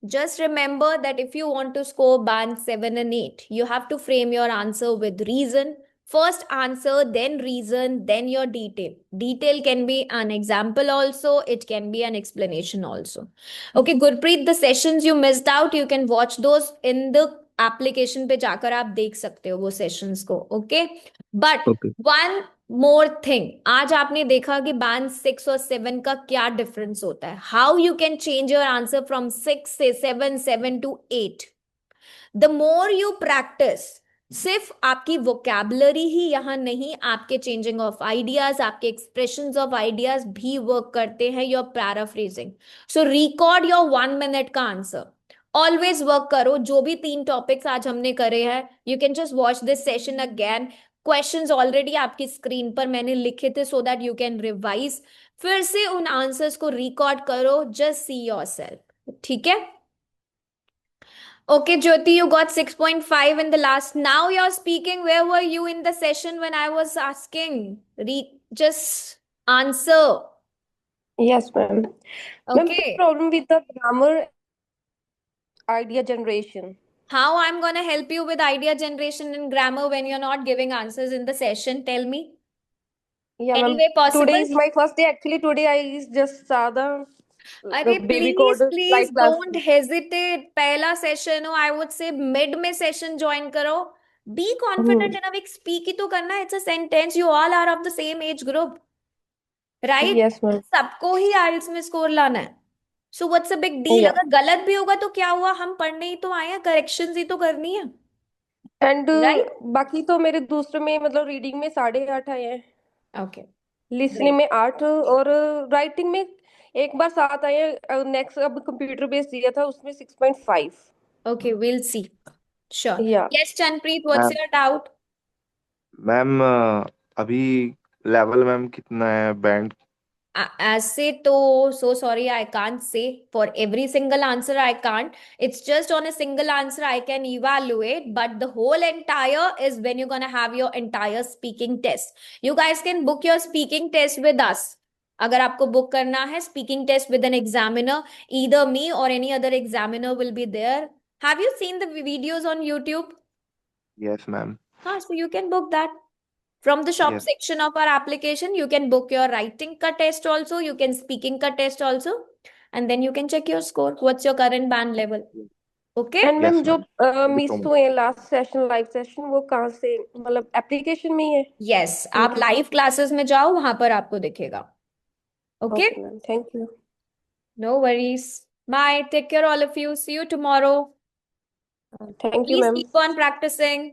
Just remember that if you want to score band 7 and 8, you have to frame your answer with reason. First answer, then reason, then your detail. Detail can be an example also, it can be an explanation also. Okay, Gurpreet, the sessions you missed out, you can watch those in the application पे जाकर आप देख सकते हो वो sessions को, okay? But okay one more thing, आज आपने देखा कि बैंड 6 और 7 का क्या डिफरेंस होता है. How you can change your answer from 6 से 7, 7 to 8. The more you practice, सिर्फ आपकी वोकैबुलरी ही यहां नहीं, आपके चेंजिंग ऑफ आइडियाज, आपके एक्सप्रेशंस ऑफ आइडियाज भी वर्क करते हैं. Your paraphrasing, so record your 1 minute का आंसर. ऑलवेज वर्क करो. जो भी 3 टॉपिक्स आज हमने करे हैं, you can just watch this session again. Questions already आपकी स्क्रीन पर मैंने लिखे थे so that you can revise. फिर से उन आंसर्स को रिकॉर्ड करो, जस्ट सी योरसेल्फ. ठीक है? Okay, Jyoti, you got 6.5 in the last. Now you're speaking. Where were you in the session when I was asking? Just answer. Yes, ma'am. Ma'am, the Okay. problem with the grammar idea generation. How I'm gonna help you with idea generation and grammar when you're not giving answers in the session? Tell me. Yeah, Any ma'am. way possible? Today is my first day. Actually, today I just saw the अरे baby please code please live class. Don't hesitate. पहला session हो, I would say mid में session join करो. Be confident enough. एक speak ही तो करना है. It's a sentence. You all are of the same age group, right? Yes, ma'am. सबको ही आइल्स में स्कोर लाना है. So what's a big deal? Yeah. अगर गलत भी होगा तो क्या हुआ, हम पढ़ने ही तो आए हैं, करेक्शंस ही तो करनी है, एंड राइट? बाकी तो मेरे दूसरे में मतलब रीडिंग में 8.5 आए हैं, ओके, लिसनिंग में 8 और राइटिंग में एक बार 7 आए हैं. नेक्स्ट अब कंप्यूटर बेस्ड दिया था उसमें 6.5. Okay, will see. श्योर. या yes Chanpreet, what's ma'am your doubt? Ma'am अभी लेवल मैम कितना है बैंड? ऐसे तो so sorry, I can't say for every single answer. I can't. It's just on a single answer I can evaluate, but the whole entire is when you're gonna have your entire speaking test. You guys can book your speaking test with us. अगर आपको book करना है speaking test with an examiner, either me or any other examiner will be there. Have you seen the videos on YouTube? Yes, ma'am. So you can book that. From the shop Yes. section of our application, you can book your writing ka test also, you can speaking ka test also, and then you can check your score. What's your current band level? Okay? And ma'am Yes, जो ma'am. Thank you miss so much. हुए last session live session वो कहाँ से, मतलब application में ही है? Yes, आप live classes में जाओ, वहां पर आपको दिखेगा. Okay? Okay ma'am, thank you. No worries. Bye. Take care, all of you. See you tomorrow. Thank you Please ma'am. keep on practicing.